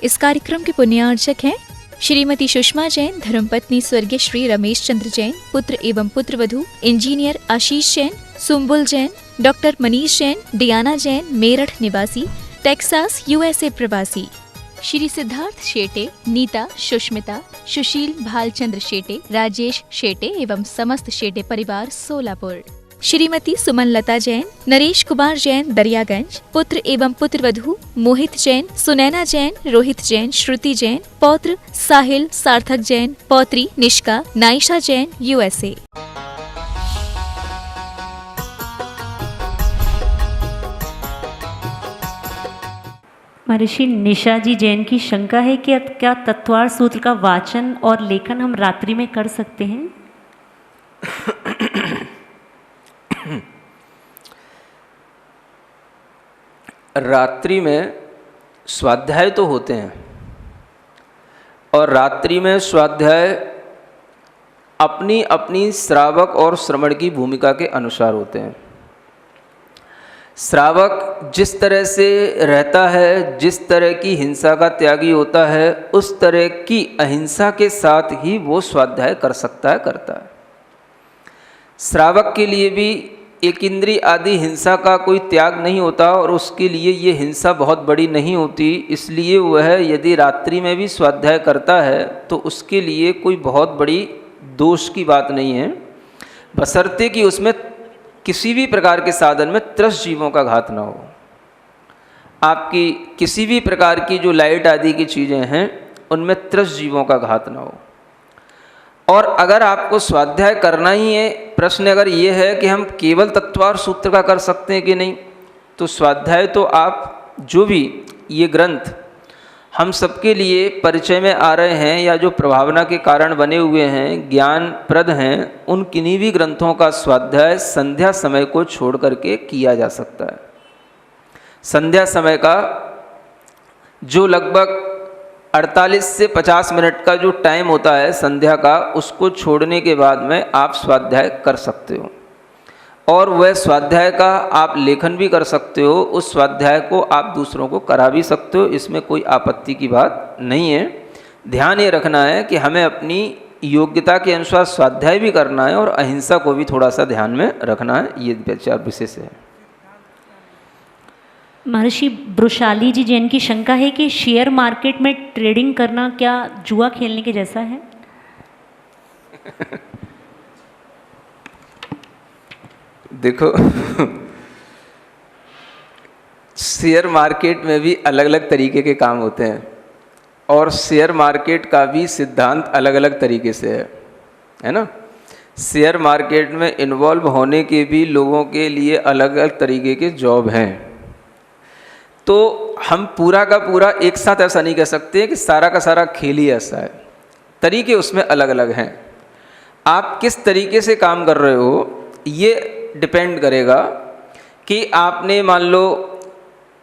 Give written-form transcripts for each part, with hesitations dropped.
इस कार्यक्रम के पुण्यार्चक हैं श्रीमती सुषमा जैन, धर्मपत्नी स्वर्गीय श्री रमेश चंद्र जैन, पुत्र एवं पुत्रवधू इंजीनियर आशीष जैन, सुम्बुल जैन, डॉक्टर मनीष जैन, डियाना जैन, मेरठ निवासी, टेक्सास USA प्रवासी, श्री सिद्धार्थ शेटे, नीता, सुष्मिता, सुशील भालचंद्र शेटे, राजेश शेटे एवं समस्त शेटे परिवार सोलापुर, श्रीमती सुमन लता जैन, नरेश कुमार जैन दरियागंज, पुत्र एवं पुत्रवधू मोहित जैन, सुनैना जैन, रोहित जैन, श्रुति जैन, पौत्र साहिल सार्थक जैन, पौत्री निष्का नाइशा जैन USA। महर्षि निशा जी जैन की शंका है कि क्या तत्वार सूत्र का वाचन और लेखन हम रात्रि में कर सकते हैं? रात्रि में स्वाध्याय तो होते हैं और रात्रि में स्वाध्याय अपनी अपनी श्रावक और श्रवण की भूमिका के अनुसार होते हैं। श्रावक जिस तरह से रहता है, जिस तरह की हिंसा का त्यागी होता है, उस तरह की अहिंसा के साथ ही वो स्वाध्याय कर सकता है, करता है। श्रावक के लिए भी एक इंद्रिय आदि हिंसा का कोई त्याग नहीं होता और उसके लिए ये हिंसा बहुत बड़ी नहीं होती, इसलिए वह यदि रात्रि में भी स्वाध्याय करता है तो उसके लिए कोई बहुत बड़ी दोष की बात नहीं है, बशर्ते कि उसमें किसी भी प्रकार के साधन में त्रस्त जीवों का घात ना हो। आपकी किसी भी प्रकार की जो लाइट आदि की चीज़ें हैं उनमें त्रस्त जीवों का घात ना हो। और अगर आपको स्वाध्याय करना ही है, प्रश्न अगर ये है कि हम केवल तत्वार सूत्र का कर सकते हैं कि नहीं, तो स्वाध्याय तो आप जो भी ये ग्रंथ हम सबके लिए परिचय में आ रहे हैं या जो प्रभावना के कारण बने हुए हैं, ज्ञानप्रद हैं, उन किन्हीं भी ग्रंथों का स्वाध्याय संध्या समय को छोड़ करके किया जा सकता है। संध्या समय का जो लगभग 48 से 50 मिनट का जो टाइम होता है संध्या का, उसको छोड़ने के बाद में आप स्वाध्याय कर सकते हो और वह स्वाध्याय का आप लेखन भी कर सकते हो। उस स्वाध्याय को आप दूसरों को करा भी सकते हो, इसमें कोई आपत्ति की बात नहीं है। ध्यान ये रखना है कि हमें अपनी योग्यता के अनुसार स्वाध्याय भी करना है और अहिंसा को भी थोड़ा सा ध्यान में रखना है, ये विचार विशेष है। महर्षि ब्रुशाली जी जैन की शंका है कि शेयर मार्केट में ट्रेडिंग करना क्या जुआ खेलने के जैसा है? देखो शेयर मार्केट में भी अलग अलग तरीके के काम होते हैं और शेयर मार्केट का भी सिद्धांत अलग अलग तरीके से है ना। शेयर मार्केट में इन्वॉल्व होने के भी लोगों के लिए अलग अलग तरीके के जॉब हैं, तो हम पूरा का पूरा एक साथ ऐसा नहीं कह सकते कि सारा का सारा खेल ही ऐसा है। तरीके उसमें अलग अलग हैं। आप किस तरीके से काम कर रहे हो ये डिपेंड करेगा कि आपने मान लो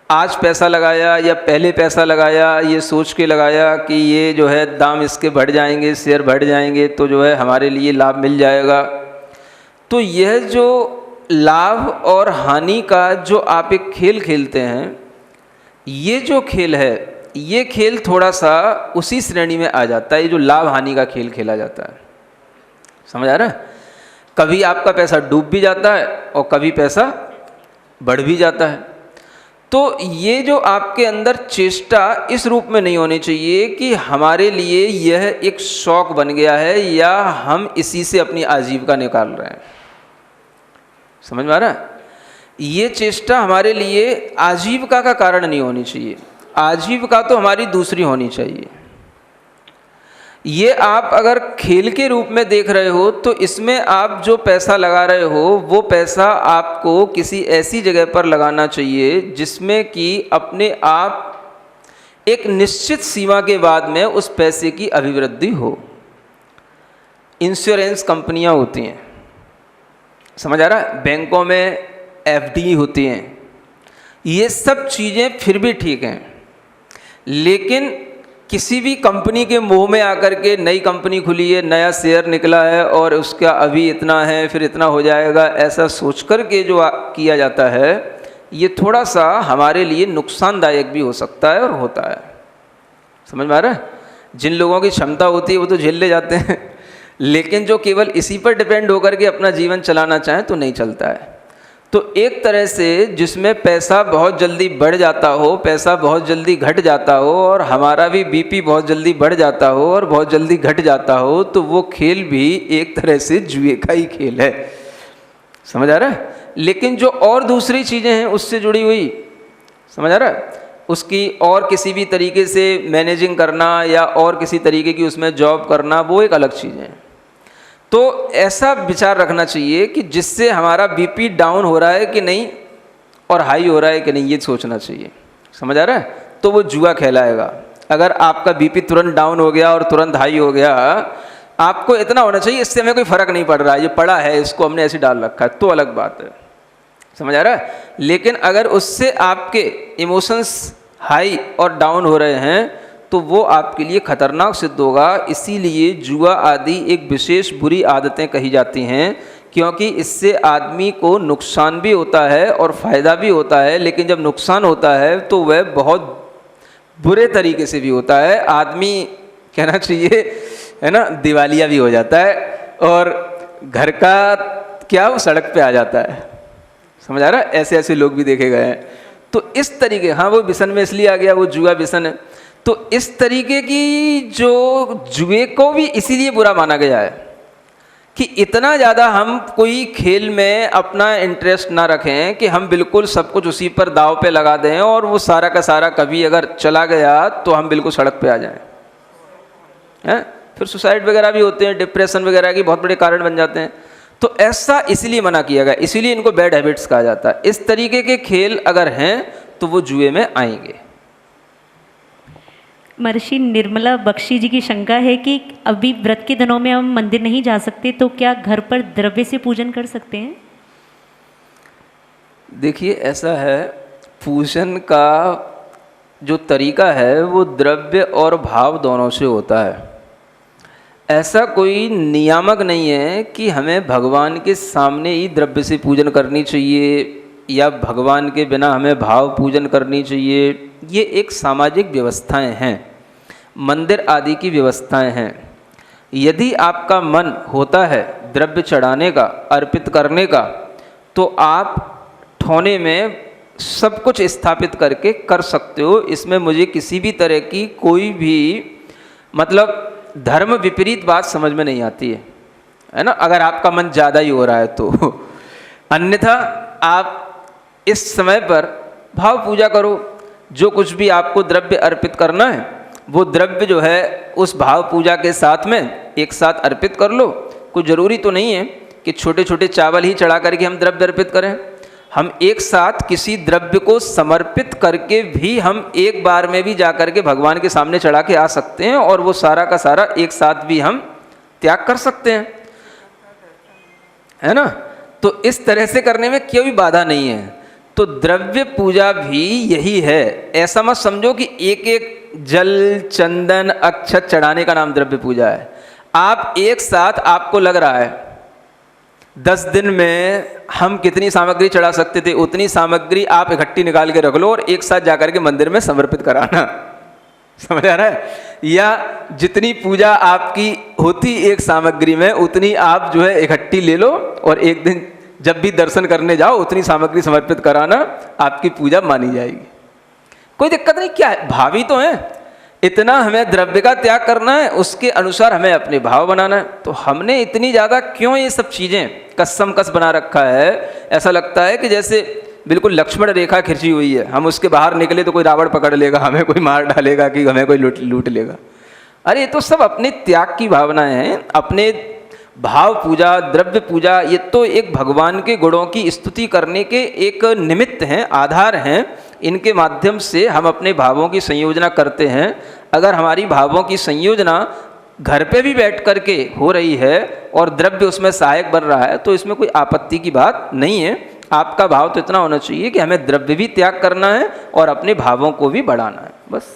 आज पैसा लगाया या पहले पैसा लगाया, ये सोच के लगाया कि ये जो है दाम इसके बढ़ जाएंगे, शेयर बढ़ जाएंगे तो जो है हमारे लिए लाभ मिल जाएगा। तो यह जो लाभ और हानि का जो आप एक खेल खेलते हैं, ये जो खेल है, ये खेल थोड़ा सा उसी श्रेणी में आ जाता है, ये जो लाभ हानि का खेल खेला जाता है। समझ आ रहा है? कभी आपका पैसा डूब भी जाता है और कभी पैसा बढ़ भी जाता है। तो ये जो आपके अंदर चेष्टा इस रूप में नहीं होनी चाहिए कि हमारे लिए यह एक शौक बन गया है या हम इसी से अपनी आजीविका निकाल रहे हैं। समझ में आ रहा है? ये चेष्टा हमारे लिए आजीविका का कारण नहीं होनी चाहिए। आजीविका तो हमारी दूसरी होनी चाहिए। ये आप अगर खेल के रूप में देख रहे हो तो इसमें आप जो पैसा लगा रहे हो वो पैसा आपको किसी ऐसी जगह पर लगाना चाहिए जिसमें कि अपने आप एक निश्चित सीमा के बाद में उस पैसे की अभिवृद्धि हो। इंश्योरेंस कंपनियां होती हैं, समझ आ रहा है? बैंकों में FD होती हैं, ये सब चीज़ें फिर भी ठीक हैं, लेकिन किसी भी कंपनी के मोह में आकर के नई कंपनी खुली है, नया शेयर निकला है और उसका अभी इतना है फिर इतना हो जाएगा, ऐसा सोच कर के जो किया जाता है ये थोड़ा सा हमारे लिए नुकसानदायक भी हो सकता है और होता है। समझ में आ रहा है? जिन लोगों की क्षमता होती है वो तो झेल ले जाते हैं, लेकिन जो केवल इसी पर डिपेंड होकर के अपना जीवन चलाना चाहें तो नहीं चलता है। तो एक तरह से जिसमें पैसा बहुत जल्दी बढ़ जाता हो, पैसा बहुत जल्दी घट जाता हो, और हमारा भी बीपी बहुत जल्दी बढ़ जाता हो और बहुत जल्दी घट जाता हो, तो वो खेल भी एक तरह से जुए का ही खेल है। समझ आ रहा है? लेकिन जो और दूसरी चीज़ें हैं उससे जुड़ी हुई, समझ आ रहा है, उसकी और किसी भी तरीके से मैनेजिंग करना या और किसी तरीके की उसमें जॉब करना, वो एक अलग चीज़ है। तो ऐसा विचार रखना चाहिए कि जिससे हमारा बीपी डाउन हो रहा है कि नहीं और हाई हो रहा है कि नहीं, ये सोचना चाहिए। समझ आ रहा है? तो वो जुआ कहलाएगा। अगर आपका बीपी तुरंत डाउन हो गया और तुरंत हाई हो गया, आपको इतना होना चाहिए इससे हमें कोई फ़र्क नहीं पड़ रहा है, ये पड़ा है, इसको हमने ऐसे डाल रखा है, तो अलग बात है। समझ आ रहा है? लेकिन अगर उससे आपके इमोशंस हाई और डाउन हो रहे हैं तो वो आपके लिए खतरनाक सिद्ध होगा। इसीलिए जुआ आदि एक विशेष बुरी आदतें कही जाती हैं, क्योंकि इससे आदमी को नुकसान भी होता है और फ़ायदा भी होता है। लेकिन जब नुकसान होता है तो वह बहुत बुरे तरीके से भी होता है। आदमी कहना चाहिए, है ना, दिवालिया भी हो जाता है और घर का क्या वो सड़क पे आ जाता है। समझ आ रहा है? ऐसे ऐसे लोग भी देखे गए हैं। तो इस तरीके, हाँ वो व्यसन में इसलिए आ गया, वो जुआ व्यसन है। तो इस तरीके की जो जुए को भी इसीलिए बुरा माना गया है कि इतना ज़्यादा हम कोई खेल में अपना इंटरेस्ट ना रखें कि हम बिल्कुल सब कुछ उसी पर दाव पे लगा दें और वो सारा का सारा कभी अगर चला गया तो हम बिल्कुल सड़क पे आ जाएं। हैं? फिर सुसाइड वगैरह भी होते हैं, डिप्रेशन वगैरह के बहुत बड़े कारण बन जाते हैं। तो ऐसा इसलिए मना किया गया, इसीलिए इनको बैड हैबिट्स कहा जाता है। इस तरीके के खेल अगर हैं तो वो जुए में आएंगे। महर्षि निर्मला बख्शी जी की शंका है कि अभी व्रत के दिनों में हम मंदिर नहीं जा सकते, तो क्या घर पर द्रव्य से पूजन कर सकते हैं? देखिए ऐसा है, पूजन का जो तरीका है वो द्रव्य और भाव दोनों से होता है। ऐसा कोई नियामक नहीं है कि हमें भगवान के सामने ही द्रव्य से पूजन करनी चाहिए या भगवान के बिना हमें भाव पूजन करनी चाहिए। ये एक सामाजिक व्यवस्थाएं हैं, मंदिर आदि की व्यवस्थाएं हैं। यदि आपका मन होता है द्रव्य चढ़ाने का, अर्पित करने का, तो आप ठोने में सब कुछ स्थापित करके कर सकते हो। इसमें मुझे किसी भी तरह की कोई भी मतलब धर्म विपरीत बात समझ में नहीं आती है ना, अगर आपका मन ज़्यादा ही हो रहा है तो। अन्यथा आप इस समय पर भाव पूजा करो। जो कुछ भी आपको द्रव्य अर्पित करना है वो द्रव्य जो है उस भाव पूजा के साथ में एक साथ अर्पित कर लो। कोई ज़रूरी तो नहीं है कि छोटे छोटे चावल ही चढ़ा करके हम द्रव्य अर्पित करें। हम एक साथ किसी द्रव्य को समर्पित करके भी हम एक बार में भी जा कर के भगवान के सामने चढ़ा के आ सकते हैं और वो सारा का सारा एक साथ भी हम त्याग कर सकते हैं, है ना। तो इस तरह से करने में कोई बाधा नहीं है। तो द्रव्य पूजा भी यही है। ऐसा मत समझो कि एक एक जल चंदन अक्षत चढ़ाने का नाम द्रव्य पूजा है। आप एक साथ, आपको लग रहा है 10 दिन में हम कितनी सामग्री चढ़ा सकते थे, उतनी सामग्री आप इकट्ठी निकाल के रख लो और एक साथ जाकर के मंदिर में समर्पित कराना। समझ आ रहा है? या जितनी पूजा आपकी होती एक सामग्री में, उतनी आप जो है इकट्ठी ले लो और एक दिन जब भी दर्शन करने जाओ उतनी सामग्री समर्पित कराना, आपकी पूजा मानी जाएगी। कोई दिक्कत नहीं। क्या है, भावी तो है, इतना हमें द्रव्य का त्याग करना है, उसके अनुसार हमें अपने भाव बनाना है। तो हमने इतनी ज़्यादा क्यों ये सब चीज़ें कसम कस बना रखा है। ऐसा लगता है कि जैसे बिल्कुल लक्ष्मण रेखा खिंची हुई है, हम उसके बाहर निकले तो कोई रावण पकड़ लेगा, हमें कोई मार डालेगा कि हमें कोई लूट लेगा। अरे ये तो सब अपने त्याग की भावनाएं हैं, अपने भाव पूजा, द्रव्य पूजा, ये तो एक भगवान के गुणों की स्तुति करने के एक निमित्त हैं, आधार हैं। इनके माध्यम से हम अपने भावों की संयोजना करते हैं। अगर हमारी भावों की संयोजना घर पे भी बैठ करके हो रही है और द्रव्य उसमें सहायक बन रहा है तो इसमें कोई आपत्ति की बात नहीं है। आपका भाव तो इतना होना चाहिए कि हमें द्रव्य भी त्याग करना है और अपने भावों को भी बढ़ाना है, बस।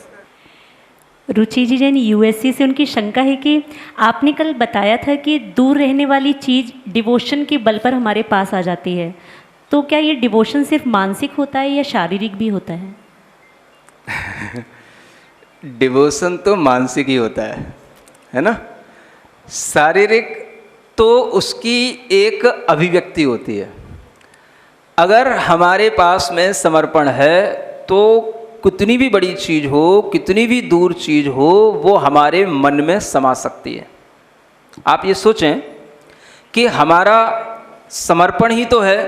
रुचि जी जैन यूएससी से, उनकी शंका है कि आपने कल बताया था कि दूर रहने वाली चीज़ डिवोशन के बल पर हमारे पास आ जाती है, तो क्या ये डिवोशन सिर्फ मानसिक होता है या शारीरिक भी होता है? डिवोशन तो मानसिक ही होता है ना। शारीरिक तो उसकी एक अभिव्यक्ति होती है। अगर हमारे पास में समर्पण है तो कितनी भी बड़ी चीज़ हो, कितनी भी दूर चीज़ हो, वो हमारे मन में समा सकती है। आप ये सोचें कि हमारा समर्पण ही तो है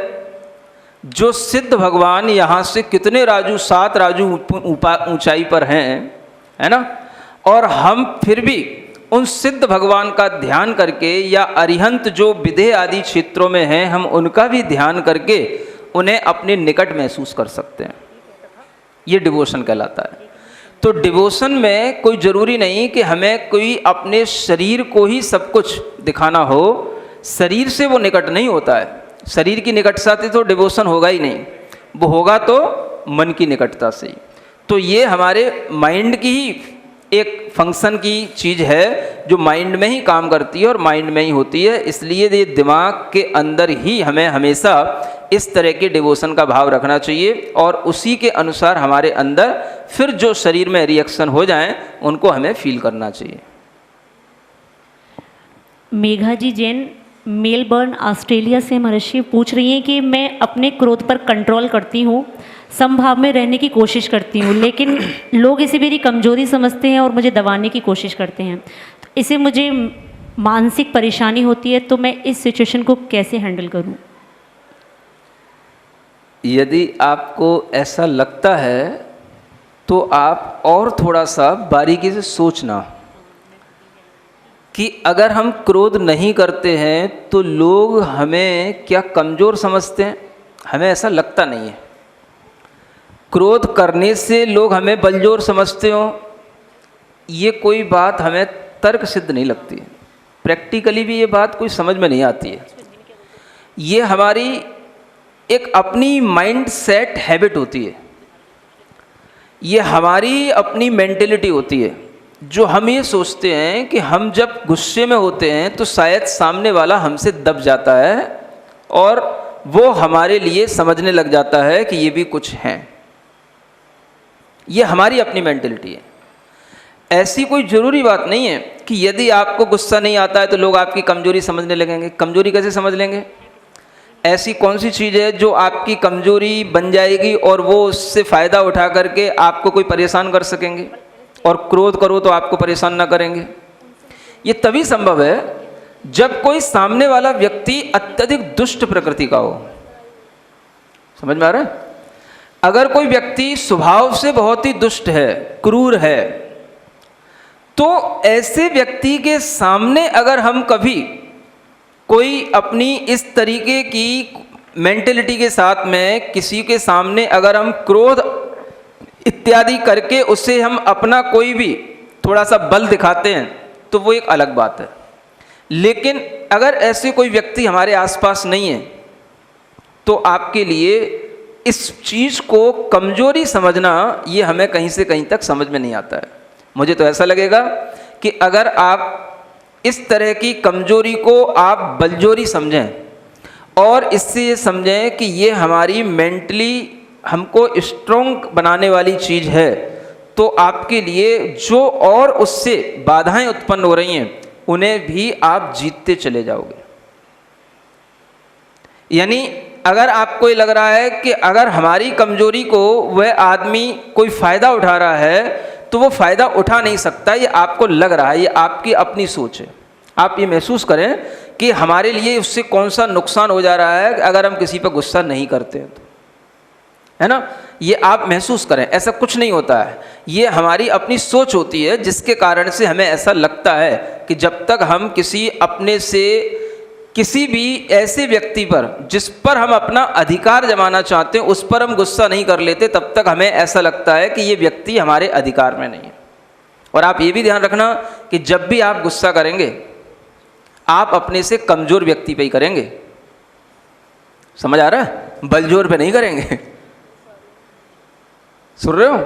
जो सिद्ध भगवान यहाँ से कितने राजू, 7 राजू ऊंचाई पर हैं, है ना, और हम फिर भी उन सिद्ध भगवान का ध्यान करके या अरिहंत जो विदेह आदि क्षेत्रों में हैं, हम उनका भी ध्यान करके उन्हें अपने निकट महसूस कर सकते हैं। ये डिवोशन कहलाता है। तो डिवोशन में कोई ज़रूरी नहीं कि हमें कोई अपने शरीर को ही सब कुछ दिखाना हो। शरीर से वो निकट नहीं होता है। शरीर की निकटता से तो डिवोशन होगा ही नहीं, वो होगा तो मन की निकटता से ही। तो ये हमारे माइंड की ही एक फंक्शन की चीज़ है जो माइंड में ही काम करती है और माइंड में ही होती है। इसलिए ये दिमाग के अंदर ही हमें हमेशा इस तरह के डिवोशन का भाव रखना चाहिए और उसी के अनुसार हमारे अंदर फिर जो शरीर में रिएक्शन हो जाएं उनको हमें फील करना चाहिए। मेघा जी जैन मेलबर्न ऑस्ट्रेलिया से महर्षि पूछ रही हैं कि मैं अपने क्रोध पर कंट्रोल करती हूँ, समभाव में रहने की कोशिश करती हूँ, लेकिन लोग इसे मेरी कमजोरी समझते हैं और मुझे दबाने की कोशिश करते हैं। तो इसे मुझे मानसिक परेशानी होती है, तो मैं इस सिचुएशन को कैसे हैंडल करूँ? यदि आपको ऐसा लगता है तो आप और थोड़ा सा बारीकी से सोचना कि अगर हम क्रोध नहीं करते हैं तो लोग हमें क्या कमज़ोर समझते हैं। हमें ऐसा लगता नहीं है। क्रोध करने से लोग हमें बलजोर समझते हो, ये कोई बात हमें तर्क सिद्ध नहीं लगती है। प्रैक्टिकली भी ये बात कोई समझ में नहीं आती है। ये हमारी एक अपनी माइंड सेट हैबिट होती है, ये हमारी अपनी मेंटेलिटी होती है, जो हम ये सोचते हैं कि हम जब गुस्से में होते हैं तो शायद सामने वाला हमसे दब जाता है और वो हमारे लिए समझने लग जाता है कि ये भी कुछ हैं। ये हमारी अपनी मेंटेलिटी है। ऐसी कोई ज़रूरी बात नहीं है कि यदि आपको गुस्सा नहीं आता है तो लोग आपकी कमज़ोरी समझने लगेंगे। कमज़ोरी कैसे समझ लेंगे? ऐसी कौन सी चीज़ है जो आपकी कमज़ोरी बन जाएगी और वो उससे फ़ायदा उठा करके आपको कोई परेशान कर सकेंगे? और क्रोध करो तो आपको परेशान ना करेंगे। ये तभी संभव है जब कोई सामने वाला व्यक्ति अत्यधिक दुष्ट प्रकृति का हो। समझ में आ रहा है? अगर कोई व्यक्ति स्वभाव से बहुत ही दुष्ट है, क्रूर है, तो ऐसे व्यक्ति के सामने अगर हम कभी कोई अपनी इस तरीके की मेंटेलिटी के साथ में किसी के सामने अगर हम क्रोध इत्यादि करके उससे हम अपना कोई भी थोड़ा सा बल दिखाते हैं तो वो एक अलग बात है। लेकिन अगर ऐसे कोई व्यक्ति हमारे आसपास नहीं है तो आपके लिए इस चीज़ को कमज़ोरी समझना ये हमें कहीं से कहीं तक समझ में नहीं आता है। मुझे तो ऐसा लगेगा कि अगर आप इस तरह की कमज़ोरी को आप बलजोरी समझें और इससे ये समझें कि ये हमारी मेंटली हमको स्ट्रॉन्ग बनाने वाली चीज़ है, तो आपके लिए जो और उससे बाधाएं उत्पन्न हो रही हैं उन्हें भी आप जीतते चले जाओगे। यानी अगर आपको ये लग रहा है कि अगर हमारी कमज़ोरी को वह आदमी कोई फ़ायदा उठा रहा है तो वो फ़ायदा उठा नहीं सकता, ये आपको लग रहा है, ये आपकी अपनी सोच है। आप ये महसूस करें कि हमारे लिए उससे कौन सा नुकसान हो जा रहा है अगर हम किसी पर गुस्सा नहीं करते हैं तो, है ना। ये आप महसूस करें, ऐसा कुछ नहीं होता है। ये हमारी अपनी सोच होती है जिसके कारण से हमें ऐसा लगता है कि जब तक हम किसी अपने से किसी भी ऐसे व्यक्ति पर जिस पर हम अपना अधिकार जमाना चाहते हैं उस पर हम गुस्सा नहीं कर लेते, तब तक हमें ऐसा लगता है कि ये व्यक्ति हमारे अधिकार में नहीं है। और आप ये भी ध्यान रखना कि जब भी आप गुस्सा करेंगे आप अपने से कमज़ोर व्यक्ति पे ही करेंगे। समझ आ रहा है? बलजोर पे नहीं करेंगे। सुन रहे हो?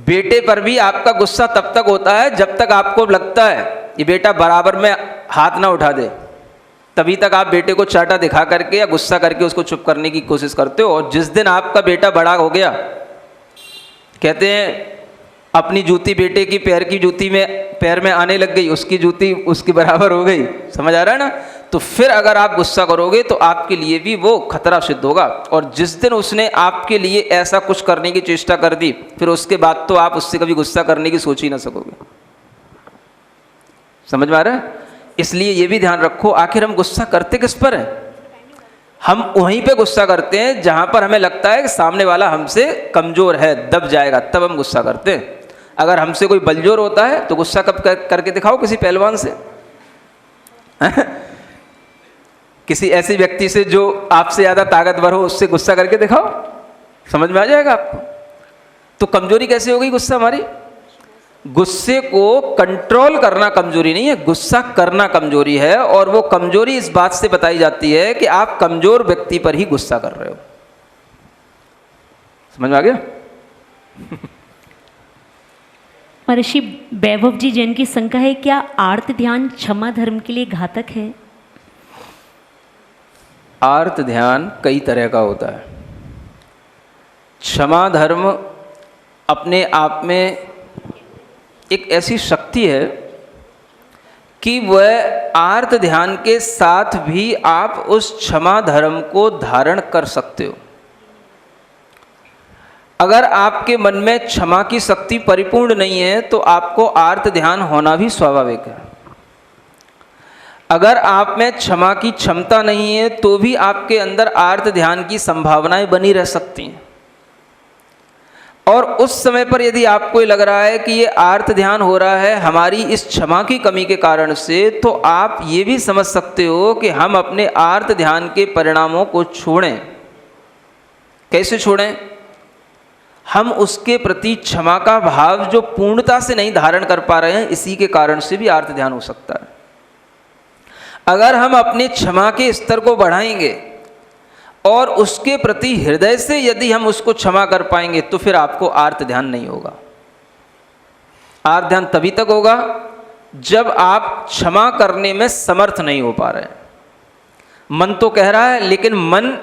बेटे पर भी आपका गुस्सा तब तक होता है जब तक आपको लगता है ये बेटा बराबर में हाथ ना उठा दे, तभी तक आप बेटे को चाटा दिखा करके या गुस्सा करके उसको चुप करने की कोशिश करते हो। और जिस दिन आपका बेटा बड़ा हो गया, कहते हैं अपनी जूती बेटे की पैर की जूती में पैर में आने लग गई, उसकी जूती उसके बराबर हो गई, समझ आ रहा है ना? तो फिर अगर आप गुस्सा करोगे तो आपके लिए भी वो खतरा सिद्ध होगा। और जिस दिन उसने आपके लिए ऐसा कुछ करने की चेष्टा कर दी, फिर उसके बाद तो आप उससे कभी गुस्सा करने की सोच ही ना सकोगे। समझ में आ रहा है? इसलिए ये भी ध्यान रखो, आखिर हम गुस्सा करते किस पर हैं? हम वहीं पे गुस्सा करते हैं जहां पर हमें लगता है कि सामने वाला हमसे कमजोर है, दब जाएगा, तब हम गुस्सा करते हैं। अगर हमसे कोई बलजोर होता है तो गुस्सा कब करके दिखाओ किसी पहलवान से किसी ऐसे व्यक्ति से जो आपसे ज़्यादा ताकतवर हो, उससे गुस्सा करके दिखाओ, समझ में आ जाएगा आपको। तो कमजोरी कैसे हो गई गुस्सा हमारी? गुस्से को कंट्रोल करना कमजोरी नहीं है, गुस्सा करना कमजोरी है। और वो कमजोरी इस बात से बताई जाती है कि आप कमजोर व्यक्ति पर ही गुस्सा कर रहे हो। समझ में आ गया? महर्षि वैभव जी जैन की शंका है, क्या आर्त ध्यान क्षमा धर्म के लिए घातक है? आर्त ध्यान कई तरह का होता है। क्षमा धर्म अपने आप में एक ऐसी शक्ति है कि वह आर्त ध्यान के साथ भी आप उस क्षमा धर्म को धारण कर सकते हो। अगर आपके मन में क्षमा की शक्ति परिपूर्ण नहीं है तो आपको आर्त ध्यान होना भी स्वाभाविक है। अगर आप में क्षमा की क्षमता नहीं है तो भी आपके अंदर आर्त ध्यान की संभावनाएं बनी रह सकती हैं। और उस समय पर यदि आपको लग रहा है कि ये आर्त ध्यान हो रहा है हमारी इस क्षमा की कमी के कारण से, तो आप ये भी समझ सकते हो कि हम अपने आर्त ध्यान के परिणामों को छोड़ें। कैसे छोड़ें? हम उसके प्रति क्षमा का भाव जो पूर्णता से नहीं धारण कर पा रहे हैं, इसी के कारण से भी आर्त ध्यान हो सकता है। अगर हम अपने क्षमा के स्तर को बढ़ाएंगे और उसके प्रति हृदय से यदि हम उसको क्षमा कर पाएंगे तो फिर आपको आर्त ध्यान नहीं होगा। आर्त ध्यान तभी तक होगा जब आप क्षमा करने में समर्थ नहीं हो पा रहे हैं। मन तो कह रहा है लेकिन मन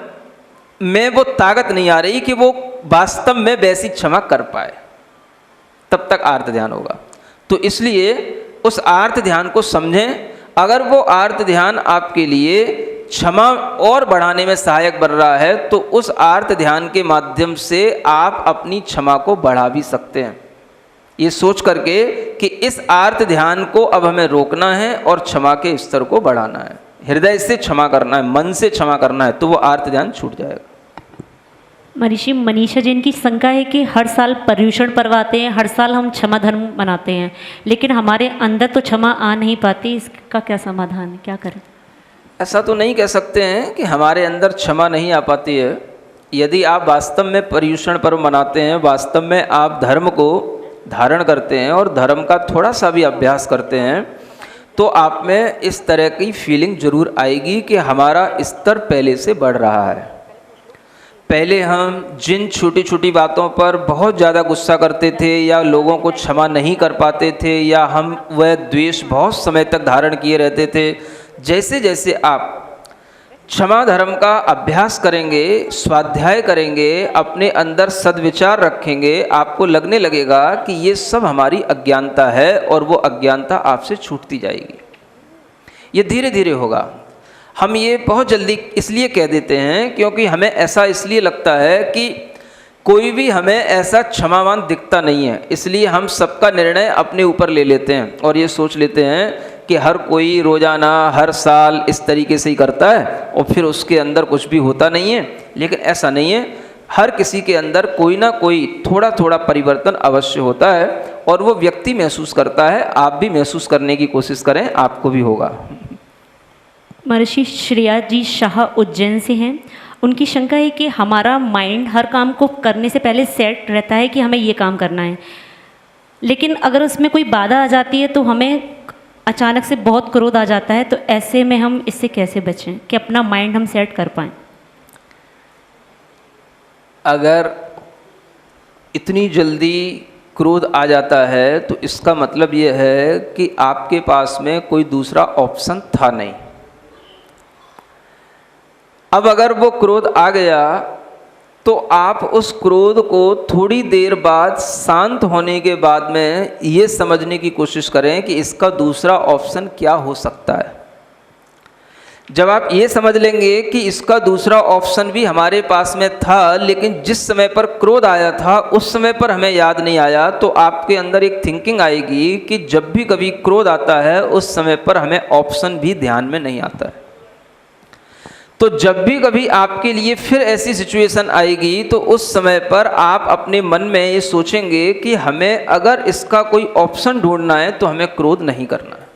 में वो ताकत नहीं आ रही कि वो वास्तव में वैसी क्षमा कर पाए, तब तक आर्त ध्यान होगा। तो इसलिए उस आर्त ध्यान को समझें। अगर वो आर्त ध्यान आपके लिए क्षमा और बढ़ाने में सहायक बन रहा है तो उस आर्त ध्यान के माध्यम से आप अपनी क्षमा को बढ़ा भी सकते हैं, ये सोच करके कि इस आर्त ध्यान को अब हमें रोकना है और क्षमा के स्तर को बढ़ाना है, हृदय से क्षमा करना है, मन से क्षमा करना है, तो वो आर्त ध्यान छूट जाएगा। महर्षि मनीषा जैन की शंका है कि हर साल पर्युषण पर्व आते हैं, हर साल हम क्षमा धर्म मनाते हैं, लेकिन हमारे अंदर तो क्षमा आ नहीं पाती, इसका क्या समाधान है, क्या करें? ऐसा तो नहीं कह सकते हैं कि हमारे अंदर क्षमा नहीं आ पाती है। यदि आप वास्तव में पर्युषण पर्व मनाते हैं, वास्तव में आप धर्म को धारण करते हैं और धर्म का थोड़ा सा भी अभ्यास करते हैं, तो आप में इस तरह की फीलिंग जरूर आएगी कि हमारा स्तर पहले से बढ़ रहा है। पहले हम जिन छोटी छोटी बातों पर बहुत ज़्यादा गुस्सा करते थे या लोगों को क्षमा नहीं कर पाते थे या हम वह द्वेष बहुत समय तक धारण किए रहते थे, जैसे जैसे आप क्षमा धर्म का अभ्यास करेंगे, स्वाध्याय करेंगे, अपने अंदर सद्विचार रखेंगे, आपको लगने लगेगा कि ये सब हमारी अज्ञानता है और वो अज्ञानता आपसे छूटती जाएगी। ये धीरे धीरे होगा। हम ये बहुत जल्दी इसलिए कह देते हैं क्योंकि हमें ऐसा इसलिए लगता है कि कोई भी हमें ऐसा क्षमावान दिखता नहीं है, इसलिए हम सबका निर्णय अपने ऊपर ले लेते हैं और ये सोच लेते हैं कि हर कोई रोज़ाना हर साल इस तरीके से ही करता है और फिर उसके अंदर कुछ भी होता नहीं है। लेकिन ऐसा नहीं है, हर किसी के अंदर कोई ना कोई थोड़ा थोड़ा परिवर्तन अवश्य होता है और वो व्यक्ति महसूस करता है। आप भी महसूस करने की कोशिश करें, आपको भी होगा। महर्षि श्रेया जी शाह उज्जैन से हैं। उनकी शंका है कि हमारा माइंड हर काम को करने से पहले सेट रहता है कि हमें ये काम करना है, लेकिन अगर उसमें कोई बाधा आ जाती है तो हमें अचानक से बहुत क्रोध आ जाता है। तो ऐसे में हम इससे कैसे बचें कि अपना माइंड हम सेट कर पाएँ? अगर इतनी जल्दी क्रोध आ जाता है तो इसका मतलब ये है कि आपके पास में कोई दूसरा ऑप्शन था नहीं। अब अगर वो क्रोध आ गया तो आप उस क्रोध को थोड़ी देर बाद शांत होने के बाद में ये समझने की कोशिश करें कि इसका दूसरा ऑप्शन क्या हो सकता है। जब आप ये समझ लेंगे कि इसका दूसरा ऑप्शन भी हमारे पास में था, लेकिन जिस समय पर क्रोध आया था उस समय पर हमें याद नहीं आया, तो आपके अंदर एक थिंकिंग आएगी कि जब भी कभी क्रोध आता है उस समय पर हमें ऑप्शन भी ध्यान में नहीं आता है। तो जब भी कभी आपके लिए फिर ऐसी सिचुएशन आएगी तो उस समय पर आप अपने मन में ये सोचेंगे कि हमें अगर इसका कोई ऑप्शन ढूंढना है तो हमें क्रोध नहीं करना है।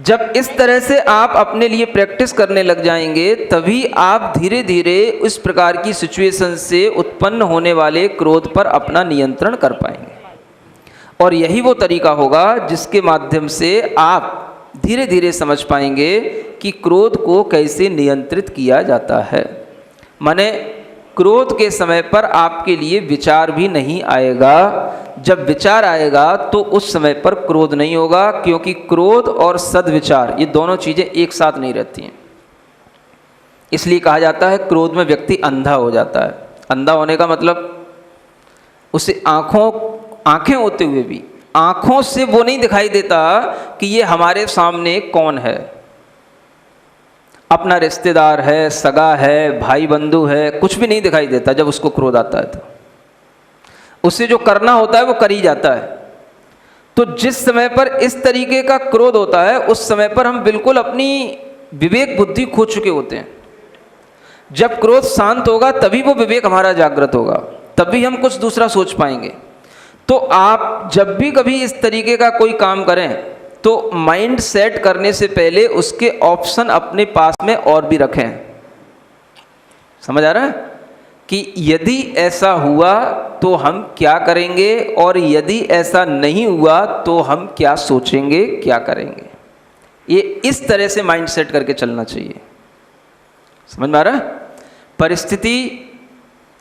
जब इस तरह से आप अपने लिए प्रैक्टिस करने लग जाएंगे तभी आप धीरे धीरे इस प्रकार की सिचुएशन से उत्पन्न होने वाले क्रोध पर अपना नियंत्रण कर पाएंगे। और यही वो तरीका होगा जिसके माध्यम से आप धीरे धीरे समझ पाएंगे कि क्रोध को कैसे नियंत्रित किया जाता है। माने क्रोध के समय पर आपके लिए विचार भी नहीं आएगा। जब विचार आएगा तो उस समय पर क्रोध नहीं होगा, क्योंकि क्रोध और सद्विचार ये दोनों चीज़ें एक साथ नहीं रहती हैं। इसलिए कहा जाता है क्रोध में व्यक्ति अंधा हो जाता है। अंधा होने का मतलब उसे आंखें होते हुए भी आंखों से वो नहीं दिखाई देता कि ये हमारे सामने कौन है, अपना रिश्तेदार है, सगा है, भाई बंधु है, कुछ भी नहीं दिखाई देता। जब उसको क्रोध आता है तो उसे जो करना होता है वो कर ही जाता है। तो जिस समय पर इस तरीके का क्रोध होता है उस समय पर हम बिल्कुल अपनी विवेक बुद्धि खो चुके होते हैं। जब क्रोध शांत होगा तभी वो विवेक हमारा जागृत होगा, तभी हम कुछ दूसरा सोच पाएंगे। तो आप जब भी कभी इस तरीके का कोई काम करें तो माइंड सेट करने से पहले उसके ऑप्शन अपने पास में और भी रखें। समझ आ रहा है कि यदि ऐसा हुआ तो हम क्या करेंगे और यदि ऐसा नहीं हुआ तो हम क्या सोचेंगे, क्या करेंगे। ये इस तरह से माइंड सेट करके चलना चाहिए। समझ में आ रहा है? परिस्थिति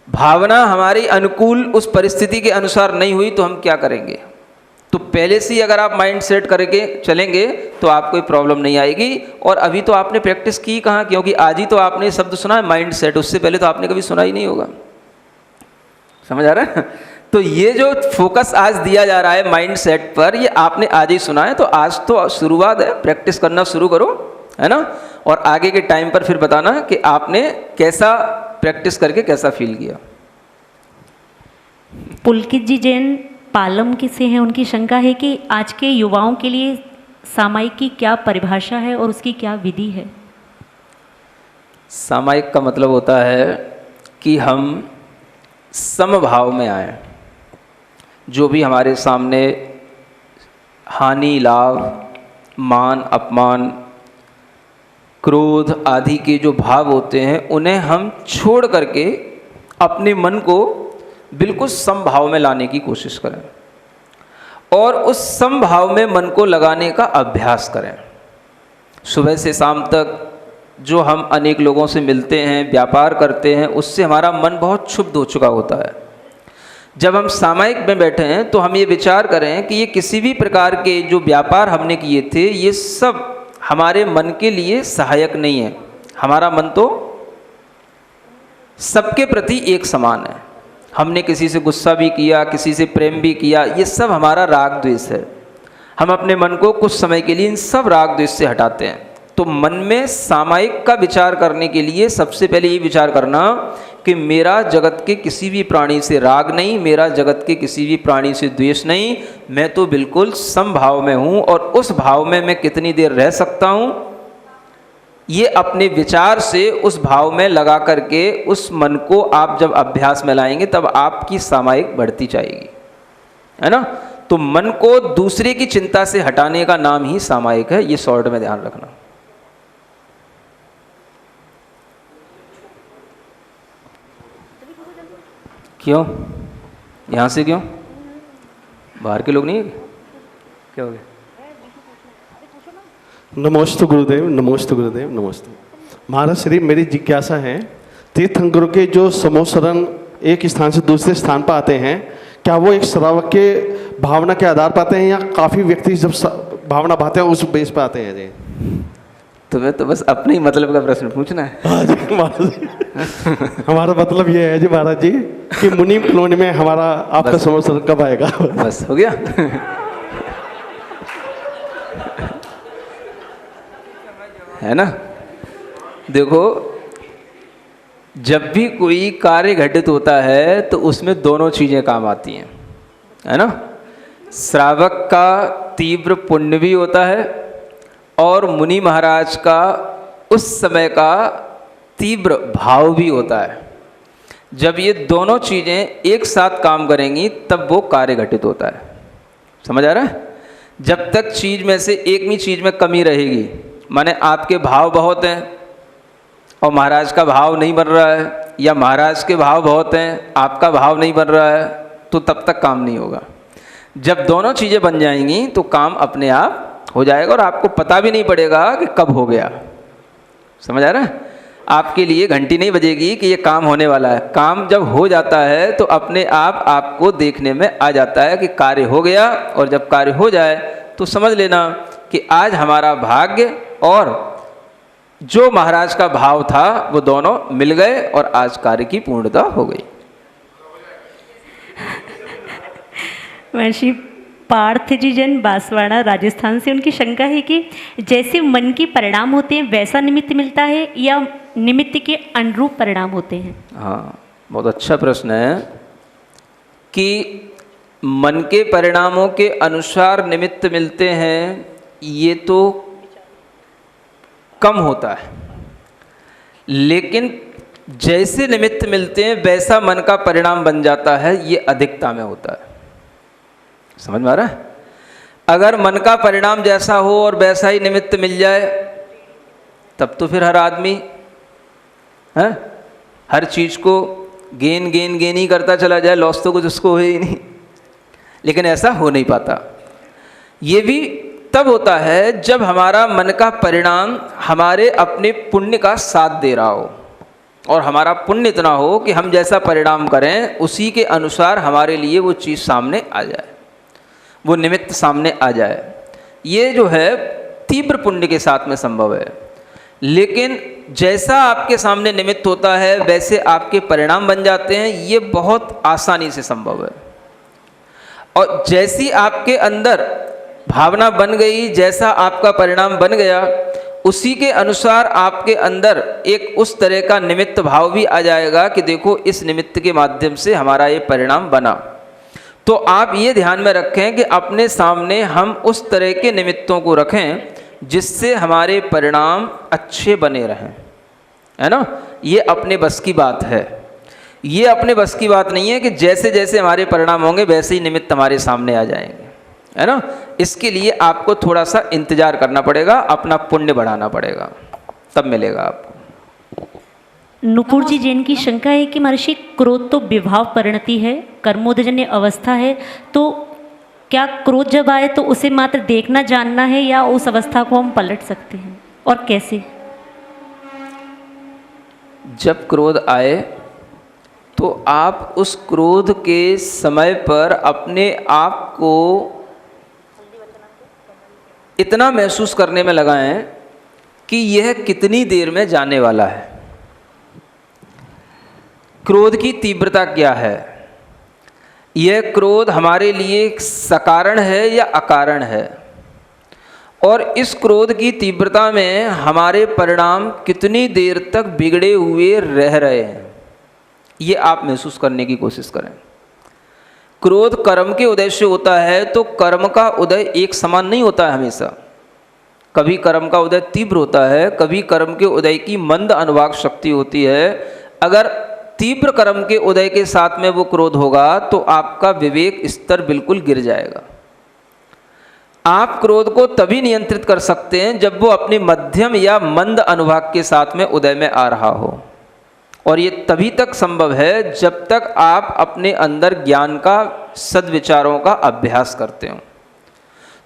भावना हमारी अनुकूल उस परिस्थिति के अनुसार नहीं हुई तो हम क्या करेंगे। तो पहले से ही अगर आप माइंड सेट करके चलेंगे तो आपको कोई प्रॉब्लम नहीं आएगी। और अभी तो आपने प्रैक्टिस की कहाँ, क्योंकि आज ही तो आपने शब्द सुना है माइंड सेट, उससे पहले तो आपने कभी सुना ही नहीं होगा। समझ आ रहा है? तो ये जो फोकस आज दिया जा रहा है माइंड सेट पर, ये आपने आज ही सुना है। तो आज तो शुरुआत है, प्रैक्टिस करना शुरू करो, है ना। और आगे के टाइम पर फिर बताना कि आपने कैसा प्रैक्टिस करके कैसा फील किया। पुलकित जी जैन पालम के से हैं, उनकी शंका है कि आज के युवाओं के लिए सामायिक की क्या परिभाषा है और उसकी क्या विधि है। सामायिक का मतलब होता है कि हम समभाव में आए। जो भी हमारे सामने हानि लाभ, मान अपमान, क्रोध आदि के जो भाव होते हैं उन्हें हम छोड़ करके अपने मन को बिल्कुल समभाव में लाने की कोशिश करें और उस समभाव में मन को लगाने का अभ्यास करें। सुबह से शाम तक जो हम अनेक लोगों से मिलते हैं, व्यापार करते हैं, उससे हमारा मन बहुत क्षुब्ध हो चुका होता है। जब हम सामायिक में बैठे हैं तो हम ये विचार करें कि ये किसी भी प्रकार के जो व्यापार हमने किए थे ये सब हमारे मन के लिए सहायक नहीं है। हमारा मन तो सबके प्रति एक समान है। हमने किसी से गुस्सा भी किया, किसी से प्रेम भी किया, ये सब हमारा राग द्वेष है। हम अपने मन को कुछ समय के लिए इन सब राग द्वेष से हटाते हैं। तो मन में सामायिक का विचार करने के लिए सबसे पहले ये विचार करना कि मेरा जगत के किसी भी प्राणी से राग नहीं, मेरा जगत के किसी भी प्राणी से द्वेष नहीं, मैं तो बिल्कुल समभाव में हूँ और उस भाव में मैं कितनी देर रह सकता हूँ, ये अपने विचार से उस भाव में लगा करके उस मन को आप जब अभ्यास में लाएंगे तब आपकी सामायिक बढ़ती जाएगी, है ना। तो मन को दूसरे की चिंता से हटाने का नाम ही सामायिक है। ये शॉर्ट में ध्यान रखना। क्यों? यहाँ से क्यों? बाहर के लोग नहीं है क्या? हो गया? नमोस्तु गुरुदेव, नमोस्तु गुरुदेव, नमोस्तु महाराज श्री। मेरी जिज्ञासा है, तीर्थंकरों के जो समोसरण एक स्थान से दूसरे स्थान पर आते हैं, क्या वो एक श्रावक के भावना के आधार पर आते हैं या काफ़ी व्यक्ति जब भावना भाते हैं उस बेस पर आते हैं? जी तुम्हें तो बस अपने ही मतलब का प्रश्न पूछना है। हाँ जी महाराज जी, हमारा मतलब ये है जी महाराज जी कि मुनि कॉलोनी में हमारा आपका समोसर कब आएगा? बस हो गया। है ना? देखो, जब भी कोई कार्य घटित होता है तो उसमें दोनों चीज़ें काम आती हैं, है ना? श्रावक का तीव्र पुण्य भी होता है और मुनि महाराज का उस समय का तीव्र भाव भी होता है। जब ये दोनों चीज़ें एक साथ काम करेंगी तब वो कार्य घटित होता है। समझ आ रहा है? जब तक चीज़ में से एक भी चीज़ में कमी रहेगी, माने आपके भाव बहुत हैं और महाराज का भाव नहीं बन रहा है, या महाराज के भाव बहुत हैं आपका भाव नहीं बन रहा है, तो तब तक काम नहीं होगा। जब दोनों चीज़ें बन जाएंगी तो काम अपने आप हो जाएगा और आपको पता भी नहीं पड़ेगा कि कब हो गया। समझ आ रहा है? आपके लिए घंटी नहीं बजेगी कि ये काम होने वाला है। काम जब हो जाता है तो अपने आप आपको देखने में आ जाता है कि कार्य हो गया, और जब कार्य हो जाए तो समझ लेना कि आज हमारा भाग्य और जो महाराज का भाव था वो दोनों मिल गए और आज कार्य की पूर्णता हो गई। महर्षि पार्थ जी जैन बांसवाड़ा राजस्थान से, उनकी शंका है कि जैसे मन के परिणाम होते हैं वैसा निमित्त मिलता है या निमित्त के अनुरूप परिणाम होते हैं? हाँ, बहुत अच्छा प्रश्न है कि मन के परिणामों के अनुसार निमित्त मिलते हैं, ये तो कम होता है, लेकिन जैसे निमित्त मिलते हैं वैसा मन का परिणाम बन जाता है, ये अधिकता में होता है। समझ में आ रहा है? अगर मन का परिणाम जैसा हो और वैसा ही निमित्त मिल जाए तब तो फिर हर आदमी है हर चीज़ को गेन गेन गेन ही करता चला जाए, लॉस तो कुछ उसको हो ही नहीं। लेकिन ऐसा हो नहीं पाता। ये भी तब होता है जब हमारा मन का परिणाम हमारे अपने पुण्य का साथ दे रहा हो, और हमारा पुण्य इतना हो कि हम जैसा परिणाम करें उसी के अनुसार हमारे लिए वो चीज़ सामने आ जाए, वो निमित्त सामने आ जाए। ये जो है तीव्र पुण्य के साथ में संभव है। लेकिन जैसा आपके सामने निमित्त होता है वैसे आपके परिणाम बन जाते हैं, ये बहुत आसानी से संभव है। और जैसी आपके अंदर भावना बन गई, जैसा आपका परिणाम बन गया, उसी के अनुसार आपके अंदर एक उस तरह का निमित्त भाव भी आ जाएगा कि देखो इस निमित्त के माध्यम से हमारा ये परिणाम बना। तो आप ये ध्यान में रखें कि अपने सामने हम उस तरह के निमित्तों को रखें जिससे हमारे परिणाम अच्छे बने रहें, है ना? ये अपने बस की बात है। ये अपने बस की बात नहीं है कि जैसे जैसे हमारे परिणाम होंगे वैसे ही निमित्त हमारे सामने आ जाएंगे, है ना? इसके लिए आपको थोड़ा सा इंतजार करना पड़ेगा, अपना पुण्य बढ़ाना पड़ेगा, तब मिलेगा आपको। नुपुर जी जैन की शंका है कि महर्षि क्रोध तो विभाव परिणति है, कर्मोदजन्य अवस्था है, तो क्या क्रोध जब आए तो उसे मात्र देखना जानना है या उस अवस्था को हम पलट सकते हैं, और कैसे? जब क्रोध आए तो आप उस क्रोध के समय पर अपने आप को इतना महसूस करने में लगाएं कि यह कितनी देर में जाने वाला है। क्रोध की तीव्रता क्या है? यह क्रोध हमारे लिए सकारण है या अकारण है? और इस क्रोध की तीव्रता में हमारे परिणाम कितनी देर तक बिगड़े हुए रह रहे हैं, ये आप महसूस करने की कोशिश करें। क्रोध कर्म के उदय से होता है, तो कर्म का उदय एक समान नहीं होता है हमेशा। कभी कर्म का उदय तीव्र होता है, कभी कर्म के उदय की मंद अनुवाग शक्ति होती है। अगर तीव्र कर्म के उदय के साथ में वो क्रोध होगा तो आपका विवेक स्तर बिल्कुल गिर जाएगा। आप क्रोध को तभी नियंत्रित कर सकते हैं जब वो अपने मध्यम या मंद अनुभाग के साथ में उदय में आ रहा हो, और ये तभी तक संभव है जब तक आप अपने अंदर ज्ञान का, सद्विचारों का अभ्यास करते हो।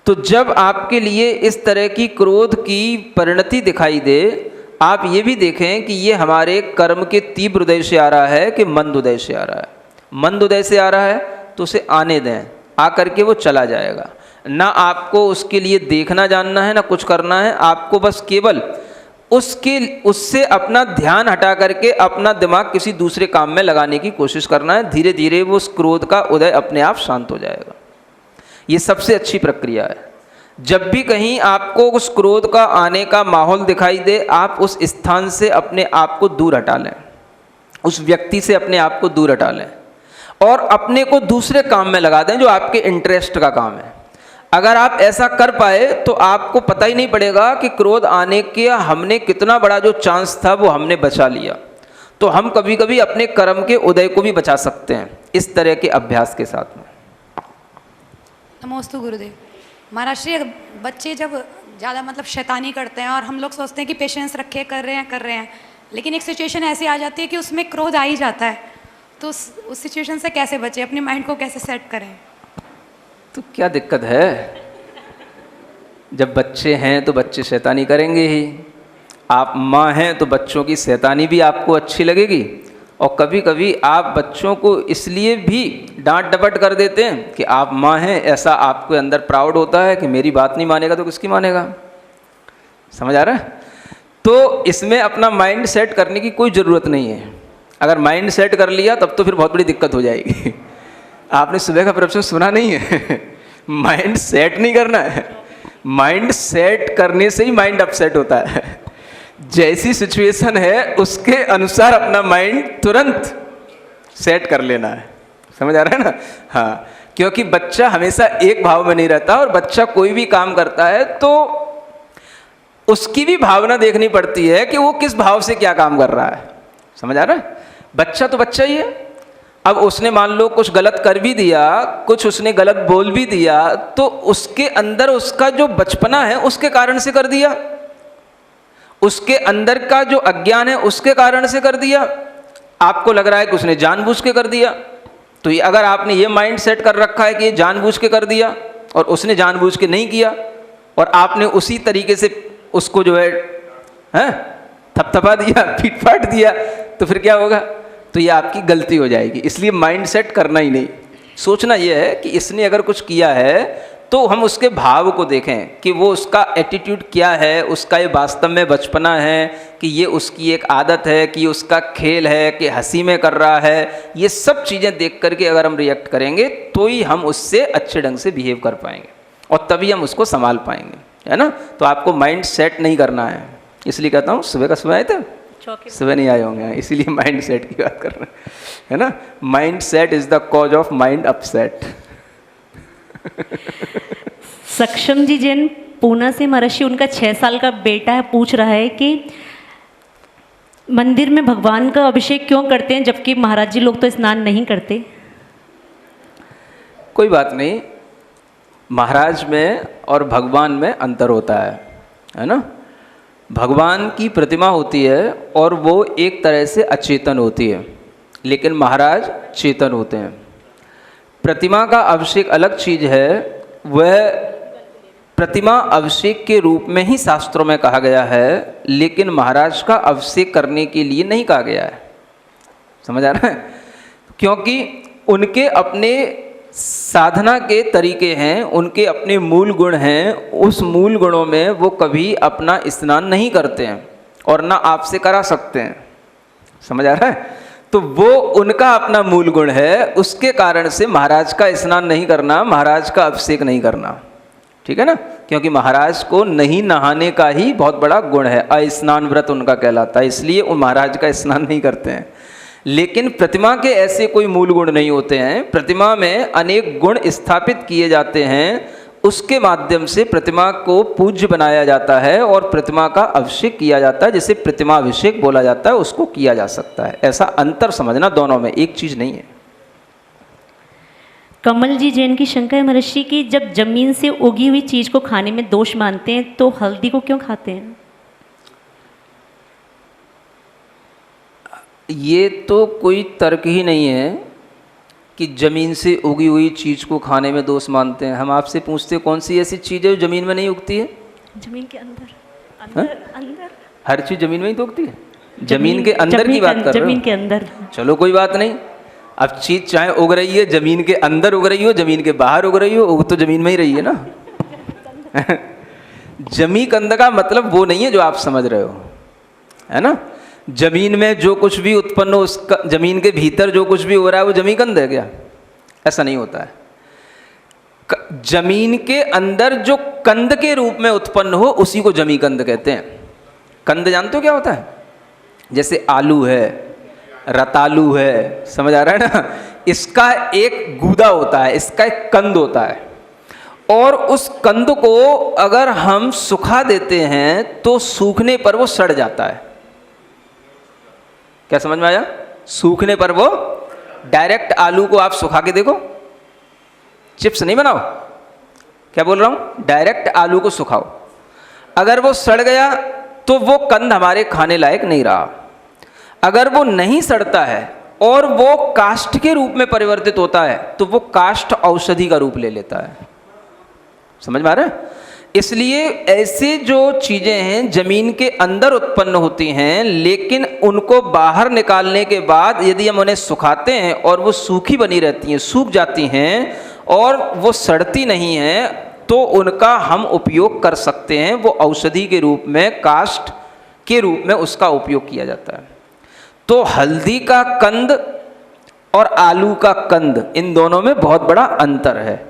तो जब आपके लिए इस तरह की क्रोध की परिणति दिखाई दे, आप ये भी देखें कि ये हमारे कर्म के तीव्र उदय से आ रहा है कि मंद उदय से आ रहा है। मंद उदय से आ रहा है तो उसे आने दें, आकर के वो चला जाएगा। ना आपको उसके लिए देखना जानना है, ना कुछ करना है। आपको बस केवल उससे अपना ध्यान हटा करके अपना दिमाग किसी दूसरे काम में लगाने की कोशिश करना है। धीरे धीरे वो उस क्रोध का उदय अपने आप शांत हो जाएगा। ये सबसे अच्छी प्रक्रिया है। जब भी कहीं आपको उस क्रोध का आने का माहौल दिखाई दे, आप उस स्थान से अपने आप को दूर हटा लें, उस व्यक्ति से अपने आप को दूर हटा लें और अपने को दूसरे काम में लगा दें जो आपके इंटरेस्ट का काम है। अगर आप ऐसा कर पाए तो आपको पता ही नहीं पड़ेगा कि क्रोध आने के हमने कितना बड़ा जो चांस था वो हमने बचा लिया। तो हम कभी कभी अपने कर्म के उदय को भी बचा सकते हैं इस तरह के अभ्यास के साथ में। नमोस्तु गुरुदेव। महाराज श्री, बच्चे जब ज़्यादा मतलब शैतानी करते हैं और हम लोग सोचते हैं कि पेशेंस रखे कर रहे हैं, लेकिन एक सिचुएशन ऐसी आ जाती है कि उसमें क्रोध आ ही जाता है, तो उस सिचुएशन से कैसे बचें, अपने माइंड को कैसे सेट करें? तो क्या दिक्कत है? जब बच्चे हैं तो बच्चे शैतानी करेंगे ही। आप माँ हैं तो बच्चों की शैतानी भी आपको अच्छी लगेगी। और कभी कभी आप बच्चों को इसलिए भी डांट डपट कर देते हैं कि आप माँ हैं, ऐसा आपके अंदर प्राउड होता है कि मेरी बात नहीं मानेगा तो किसकी मानेगा। समझ आ रहा है? तो इसमें अपना माइंड सेट करने की कोई ज़रूरत नहीं है। अगर माइंड सेट कर लिया तब तो फिर बहुत बड़ी दिक्कत हो जाएगी। आपने सुबह का प्रवचन सुना नहीं है? माइंड सेट नहीं करना है। माइंड सेट करने से ही माइंड अपसेट होता है। जैसी सिचुएशन है उसके अनुसार अपना माइंड तुरंत सेट कर लेना है। समझ आ रहा है ना? हाँ, क्योंकि बच्चा हमेशा एक भाव में नहीं रहता और बच्चा कोई भी काम करता है तो उसकी भी भावना देखनी पड़ती है कि वो किस भाव से क्या काम कर रहा है। समझ आ रहा है? बच्चा तो बच्चा ही है। अब उसने मान लो कुछ गलत कर भी दिया, कुछ उसने गलत बोल भी दिया, तो उसके अंदर उसका जो बचपना है उसके कारण से कर दिया, उसके अंदर का जो अज्ञान है उसके कारण से कर दिया। आपको लग रहा है कि उसने जानबूझ के कर दिया, तो ये अगर आपने ये माइंड सेट कर रखा है कि ये जानबूझ के कर दिया और उसने जानबूझ के नहीं किया और आपने उसी तरीके से उसको जो है थपथपा दिया, पीट फाट दिया, तो फिर क्या होगा? तो ये आपकी गलती हो जाएगी। इसलिए माइंड सेट करना ही नहीं। सोचना ये है कि इसने अगर कुछ किया है तो हम उसके भाव को देखें कि वो उसका एटीट्यूड क्या है, उसका ये वास्तव में बचपना है कि ये उसकी एक आदत है कि ये उसका खेल है कि हंसी में कर रहा है। ये सब चीज़ें देख करके अगर हम रिएक्ट करेंगे तो ही हम उससे अच्छे ढंग से बिहेव कर पाएंगे और तभी हम उसको संभाल पाएंगे, है ना? तो आपको माइंड सेट नहीं करना है। इसलिए कहता हूँ, सुबह का सुबह आए थे, सुबह नहीं आए होंगे, इसीलिए माइंड सेट की बात कर रहे हैं, है ना? Mind set is the cause of mind upset. सक्षम जी जैन पूना से महर्षि, उनका 6 साल का बेटा है, पूछ रहा है कि मंदिर में भगवान का अभिषेक क्यों करते हैं जबकि महाराज जी लोग तो स्नान नहीं करते? कोई बात नहीं, महाराज में और भगवान में अंतर होता है ना? भगवान की प्रतिमा होती है और वो एक तरह से अचेतन होती है, लेकिन महाराज चेतन होते हैं। प्रतिमा का अभिषेक अलग चीज़ है। वह प्रतिमा अभिषेक के रूप में ही शास्त्रों में कहा गया है, लेकिन महाराज का अभिषेक करने के लिए नहीं कहा गया है। समझ आ रहा है? क्योंकि उनके अपने साधना के तरीके हैं, उनके अपने मूल गुण हैं। उस मूल गुणों में वो कभी अपना स्नान नहीं करते हैं और ना आपसे करा सकते हैं। समझ आ रहा है? तो वो उनका अपना मूल गुण है, उसके कारण से महाराज का स्नान नहीं करना, महाराज का अभिषेक नहीं करना, ठीक है ना? क्योंकि महाराज को नहीं नहाने का ही बहुत बड़ा गुण है, अस्नान व्रत उनका कहलाता है, इसलिए वो महाराज का स्नान नहीं करते हैं। लेकिन प्रतिमा के ऐसे कोई मूल गुण नहीं होते हैं। प्रतिमा में अनेक गुण स्थापित किए जाते हैं, उसके माध्यम से प्रतिमा को पूज्य बनाया जाता है और प्रतिमा का अभिषेक किया जाता है, जिसे प्रतिमा अभिषेक बोला जाता है, उसको किया जा सकता है। ऐसा अंतर समझना दोनों में, एक चीज़ नहीं है। कमल जी जैन की शंका है महर्षि की, जब जमीन से उगी हुई चीज़ को खाने में दोष मानते हैं तो हल्दी को क्यों खाते हैं? ये तो कोई तर्क ही नहीं है कि ज़मीन से उगी हुई चीज़ को खाने में दोष मानते हैं। हम आपसे पूछते हैं कौन सी ऐसी चीज़ है जो ज़मीन में नहीं उगती है? जमीन के अंदर हर चीज़ ज़मीन में ही तो उगती है। ज़मीन के अंदर की बात कर रहे हो? जमीन के अंदर। चलो कोई बात नहीं। अब चीज़ चाहे उग रही है ज़मीन के अंदर उग रही हो, ज़मीन के बाहर उग रही हो, उग तो ज़मीन में ही रही है ना। जमी कंद का मतलब वो नहीं है जो आप समझ रहे हो। है ना। जमीन में जो कुछ भी उत्पन्न हो, उसका जमीन के भीतर जो कुछ भी हो रहा है वो जमीकंद है क्या? ऐसा नहीं होता है। जमीन के अंदर जो कंद के रूप में उत्पन्न हो उसी को जमीकंद कहते हैं। कंद जानते हो क्या होता है? जैसे आलू है, रतालू है, समझ आ रहा है ना। इसका एक गूदा होता है, इसका एक कंद होता है, और उस कंद को अगर हम सुखा देते हैं तो सूखने पर वो सड़ जाता है। क्या समझ में आया? सूखने पर वो, डायरेक्ट आलू को आप सुखा के देखो, चिप्स नहीं बनाओ, क्या बोल रहा हूं, डायरेक्ट आलू को सुखाओ, अगर वो सड़ गया तो वो कंद हमारे खाने लायक नहीं रहा। अगर वो नहीं सड़ता है और वो काष्ठ के रूप में परिवर्तित होता है तो वो काष्ठ औषधि का रूप ले लेता है। समझ में आ रहा है? इसलिए ऐसे जो चीजें हैं जमीन के अंदर उत्पन्न होती हैं, लेकिन उनको बाहर निकालने के बाद यदि हम उन्हें सुखाते हैं और वो सूखी बनी रहती हैं, सूख जाती हैं और वो सड़ती नहीं हैं, तो उनका हम उपयोग कर सकते हैं। वो औषधि के रूप में, काष्ठ के रूप में उसका उपयोग किया जाता है। तो हल्दी का कंद और आलू का कंद, इन दोनों में बहुत बड़ा अंतर है।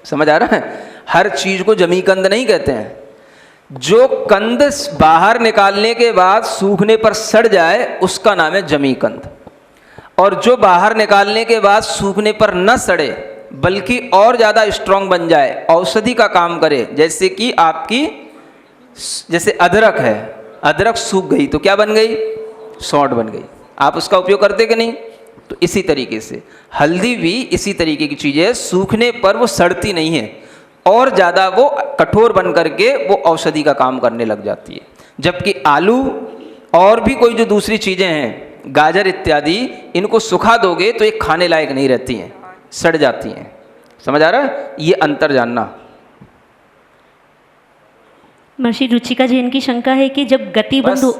समझ आ रहा है? हर चीज को जमीकंद नहीं कहते हैं। जो कंद बाहर निकालने के बाद सूखने पर सड़ जाए उसका नाम है जमीकंद, और जो बाहर निकालने के बाद सूखने पर न सड़े बल्कि और ज़्यादा स्ट्रांग बन जाए, औषधि का काम करे, जैसे कि आपकी, जैसे अदरक है, अदरक सूख गई तो क्या बन गई? सौंठ बन गई। आप उसका उपयोग करते कि नहीं? तो इसी तरीके से हल्दी भी इसी तरीके की चीज़ है, सूखने पर वो सड़ती नहीं है और ज़्यादा वो कठोर बन करके वो औषधि का काम करने लग जाती है। जबकि आलू और भी कोई जो दूसरी चीज़ें हैं, गाजर इत्यादि, इनको सुखा दोगे तो ये खाने लायक नहीं रहती हैं, सड़ जाती हैं। समझ आ रहा है? ये अंतर जानना। महर्षि रुचिका जैन की शंका है कि जब गति बंद हो,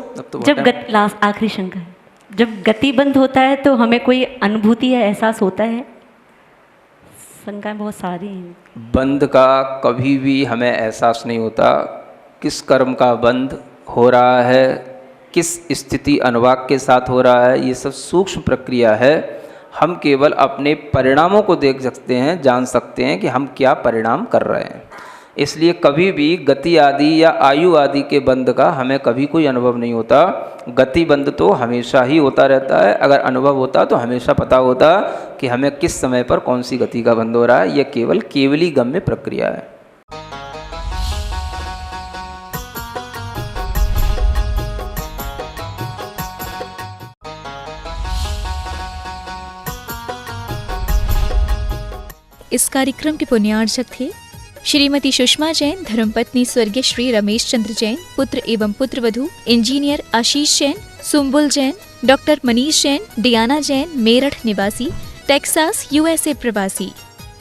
लास्ट आखिरी शंका है, जब गति बंद होता है तो हमें कोई अनुभूति या एहसास होता है? शंकाएं बहुत सारी हैं। बंद का कभी भी हमें एहसास नहीं होता। किस कर्म का बंद हो रहा है, किस स्थिति अनुवाक के साथ हो रहा है, ये सब सूक्ष्म प्रक्रिया है। हम केवल अपने परिणामों को देख सकते हैं, जान सकते हैं कि हम क्या परिणाम कर रहे हैं। इसलिए कभी भी गति आदि या आयु आदि के बंद का हमें कभी कोई अनुभव नहीं होता। गति बंद तो हमेशा ही होता रहता है। अगर अनुभव होता तो हमेशा पता होता कि हमें किस समय पर कौन सी गति का बंद हो रहा है। यह केवल केवली गम्य प्रक्रिया है। इस कार्यक्रम के पुण्यार्चक थे श्रीमती सुषमा जैन, धर्मपत्नी स्वर्गीय श्री रमेश चंद्र जैन, पुत्र एवं पुत्रवधू इंजीनियर आशीष जैन, सुम्बुल जैन, डॉक्टर मनीष जैन, डियाना जैन, मेरठ निवासी, टेक्सास यूएसए प्रवासी,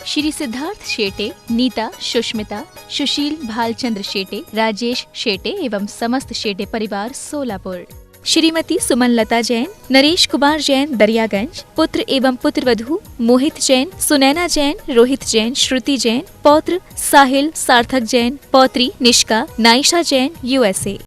श्री सिद्धार्थ शेटे, नीता, सुष्मिता, सुशील भालचंद्र शेटे, राजेश शेटे एवं समस्त शेटे परिवार सोलापुर, श्रीमती सुमन लता जैन, नरेश कुमार जैन दरियागंज, पुत्र एवं पुत्रवधू मोहित जैन, सुनैना जैन, रोहित जैन, श्रुति जैन, पौत्र साहिल सार्थक जैन, पौत्री निष्का नाइशा जैन यूएसए।